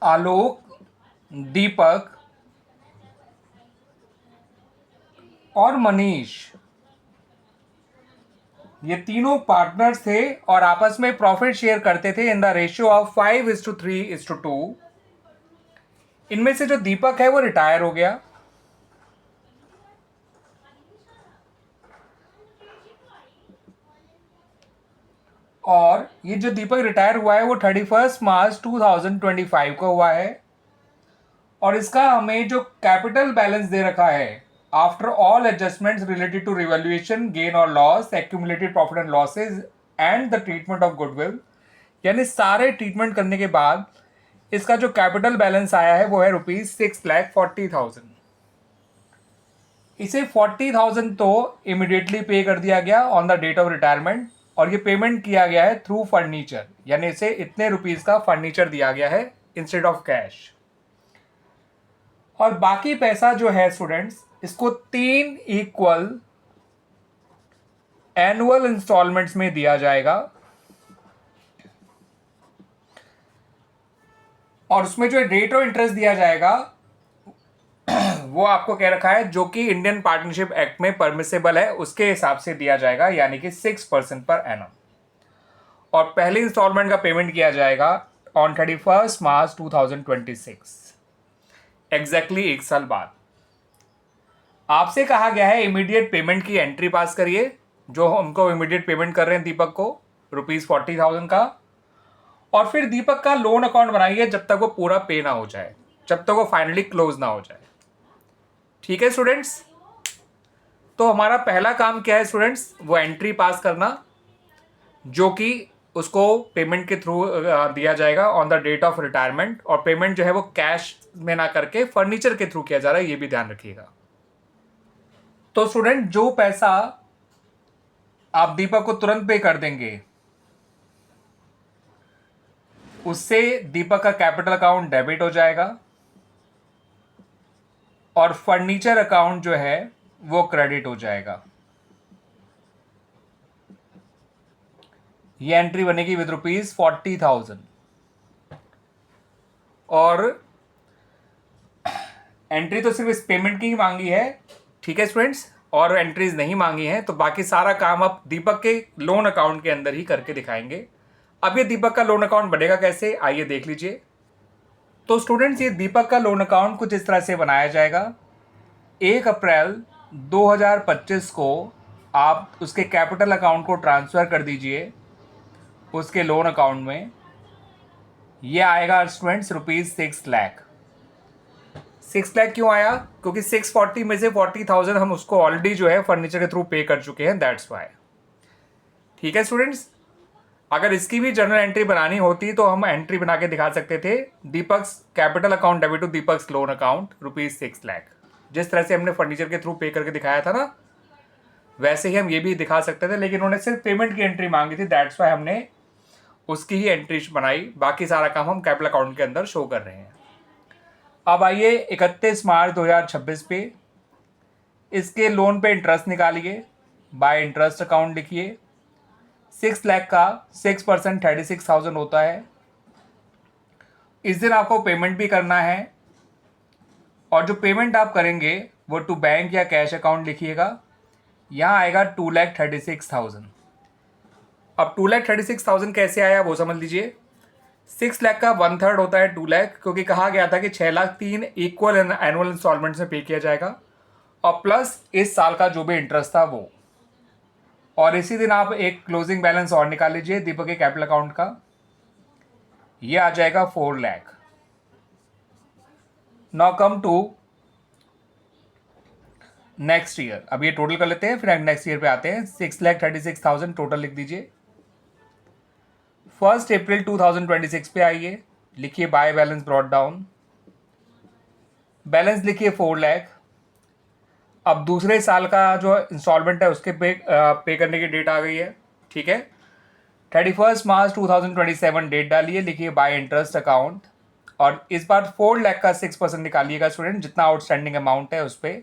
आलोक, दीपक और मनीष, ये तीनों पार्टनर्स थे और आपस में प्रॉफिट शेयर करते थे इन द रेशियो ऑफ 5:3:2। इनमें से जो दीपक है वो रिटायर हो गया और ये जो दीपक रिटायर हुआ है वो 31 मार्च 2025 को हुआ है। और इसका हमें जो कैपिटल बैलेंस दे रखा है, after all adjustments related to revaluation gain और loss, accumulated profit and losses and the treatment of goodwill, यानी सारे ट्रीटमेंट करने के बाद इसका जो कैपिटल बैलेंस आया है वो है ₹6,40,000। इसे 40,000 तो इमिडिएटली पे कर दिया गया on the date of retirement, और ये पेमेंट किया गया है थ्रू फर्नीचर, यानी इसे इतने रुपीस का फर्नीचर दिया गया है इंस्टेड ऑफ कैश। और बाकी पैसा जो है स्टूडेंट्स, इसको 3 इक्वल एनुअल इंस्टॉलमेंट्स में दिया जाएगा और उसमें जो रेट ऑफ इंटरेस्ट दिया जाएगा वो आपको कह रखा है जो कि इंडियन पार्टनरशिप एक्ट में परमिसेबल है उसके हिसाब से दिया जाएगा, यानी कि 6% पर एनम। और पहली इंस्टॉलमेंट का पेमेंट किया जाएगा ऑन 31 मार्च 2026, एग्जैक्टली एक साल बाद। आपसे कहा गया है इमीडिएट पेमेंट की एंट्री पास करिए, जो हमको इमीडिएट पेमेंट कर रहे हैं दीपक को ₹40,000 का, और फिर दीपक का लोन अकाउंट बनाइए जब तक वो पूरा पे ना हो जाए, जब तक वो फाइनली क्लोज ना हो जाए। ठीक है स्टूडेंट्स, तो हमारा पहला काम क्या है स्टूडेंट्स, वो एंट्री पास करना, जो कि उसको पेमेंट के थ्रू दिया जाएगा on the date of retirement, और पेमेंट जो है वो कैश में ना करके फर्नीचर के थ्रू किया जा रहा है, ये भी ध्यान रखिएगा। तो स्टूडेंट जो पैसा आप दीपक को तुरंत पे कर देंगे उससे दीपक का कैपिटल अकाउंट डेबिट हो जाएगा और फर्नीचर अकाउंट जो है वो क्रेडिट हो जाएगा। ये एंट्री बनेगी विद ₹40,000। और एंट्री तो सिर्फ इस पेमेंट की ही मांगी है, ठीक है स्टूडेंट्स, और एंट्रीज नहीं मांगी हैं, तो बाकी सारा काम आप दीपक के लोन अकाउंट के अंदर ही करके दिखाएंगे। अब ये दीपक का लोन अकाउंट बनेगा कैसे, आइए देख लीजिए। तो स्टूडेंट्स ये दीपक का लोन अकाउंट कुछ इस तरह से बनाया जाएगा। 1 अप्रैल 2025 को आप उसके कैपिटल अकाउंट को ट्रांसफ़र कर दीजिए उसके लोन अकाउंट में। ये आएगा स्टूडेंट्स ₹6 लाख। 6 लाख क्यों आया, क्योंकि 640 में से 40,000 हम उसको ऑलरेडी जो है फर्नीचर के थ्रू पे कर चुके हैं, दैट्स वाई। ठीक है स्टूडेंट्स, अगर इसकी भी जर्नल एंट्री बनानी होती तो हम एंट्री बना के दिखा सकते थे, Deepak's capital account debit to Deepak's loan account ₹6 lakh. जिस तरह से हमने फर्नीचर के थ्रू पे करके दिखाया था ना, वैसे ही हम ये भी दिखा सकते थे, लेकिन उन्होंने सिर्फ पेमेंट की एंट्री मांगी थी, दैट्स वाई हमने उसकी ही एंट्री बनाई। बाकी सारा काम हम कैपिटल अकाउंट के अंदर शो कर रहे हैं। अब आइए 31 मार्च 2026 पे इसके लोन पे इंटरेस्ट निकालिए। बाय इंटरेस्ट अकाउंट लिखिए। 6 लाख का 6% 36,000 होता है। इस दिन आपको पेमेंट भी करना है, और जो पेमेंट आप करेंगे वो टू बैंक या कैश अकाउंट लिखिएगा। यहाँ आएगा 2,36,000। अब 2,36,000 कैसे आया वो समझ लीजिए। 6 लाख का 1/3 होता है 2 लाख, क्योंकि कहा गया था कि 6 लाख 3 इक्वल एनुअल इंस्टॉलमेंट्स में पे किया जाएगा, और प्लस इस साल का जो भी इंटरेस्ट था वो। और इसी दिन आप एक क्लोजिंग बैलेंस और निकाल लीजिए दीपक के कैपिटल अकाउंट का, ये आ जाएगा 4 lakh. Now come to next year. अब ये टोटल कर लेते हैं, फिर नेक्स्ट ईयर पे आते हैं। 6,36,000 टोटल लिख दीजिए। 1 अप्रैल 2026 पे आइए, लिखिए by balance brought down, balance लिखिए 4 लाख। अब दूसरे साल का जो इंस्टॉलमेंट है उसके पे करने की डेट आ गई है, ठीक है। 31 मार्च 2027 डेट डालिए, लिखिए बाय इंटरेस्ट अकाउंट, और इस बार 4 लाख का 6% निकालिएगा स्टूडेंट, जितना आउटस्टैंडिंग अमाउंट है उस पर,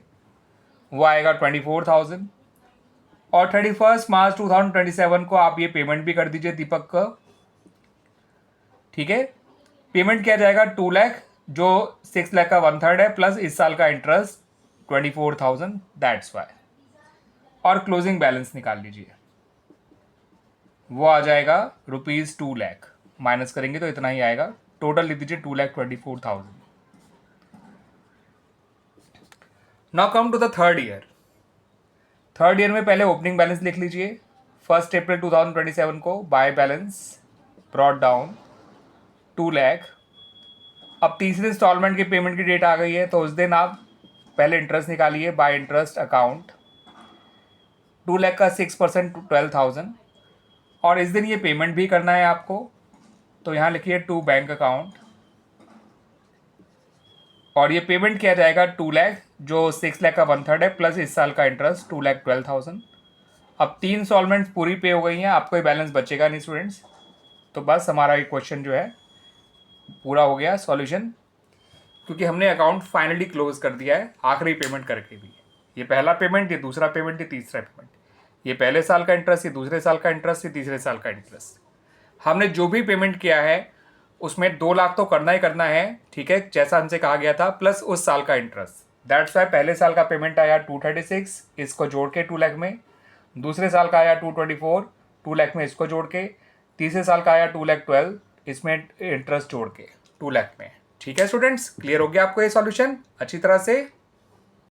वो आएगा 24,000। और 31 मार्च 2027 को आप ये पेमेंट भी कर दीजिए दीपक का, ठीक है। पेमेंट किया जाएगा 2 लाख, जो 6 लाख का 1/3 है, प्लस इस साल का इंटरेस्ट 24,000, दैट्स वाई। और क्लोजिंग बैलेंस निकाल लीजिए, वो आ जाएगा ₹2 लाख, माइनस करेंगे तो इतना ही आएगा। टोटल लिख दीजिए 2,24,000। Now come to the third year. Third year में पहले ओपनिंग बैलेंस लिख लीजिए। 1 अप्रैल 2027 को by balance brought down 2 lakh. अब तीसरे इंस्टॉलमेंट की पेमेंट की डेट आ गई है, तो उस दिन आप पहले इंटरेस्ट निकालिए बाय इंटरेस्ट अकाउंट। 2 लाख का 6% 12,000, और इस दिन ये पेमेंट भी करना है आपको, तो यहाँ लिखिए टू बैंक अकाउंट, और ये पेमेंट किया जाएगा 2 लाख, जो 6 लाख का 1/3 है, प्लस इस साल का इंटरेस्ट 2,12,000। अब 3 इंस्टॉलमेंट्स पूरी पे हो गई हैं, आपको ये बैलेंस बचेगा नहीं स्टूडेंट्स। तो बस हमारा ये क्वेश्चन जो है पूरा हो गया सॉल्यूशन, क्योंकि हमने अकाउंट फाइनली क्लोज कर दिया है आखिरी पेमेंट करके भी। ये पहला पेमेंट, ये दूसरा पेमेंट, ये तीसरा पेमेंट, ये पहले साल का इंटरेस्ट, ये दूसरे साल का इंटरेस्ट, ये तीसरे साल का इंटरेस्ट। हमने जो भी पेमेंट किया है उसमें 2 लाख तो करना ही करना है, ठीक है, जैसा हमसे कहा गया था, प्लस उस साल का इंटरेस्ट। दैट्स वाई पहले साल का पेमेंट आया 236, इसको जोड़ के 2 लाख में। दूसरे साल का आया 224, 2 लाख में इसको जोड़ के। तीसरे साल का आया 2,12,000, इसमें इंटरेस्ट जोड़ के 2 लाख में। ठीक है स्टूडेंट्स, क्लियर हो गया आपको ये सॉल्यूशन अच्छी तरह से।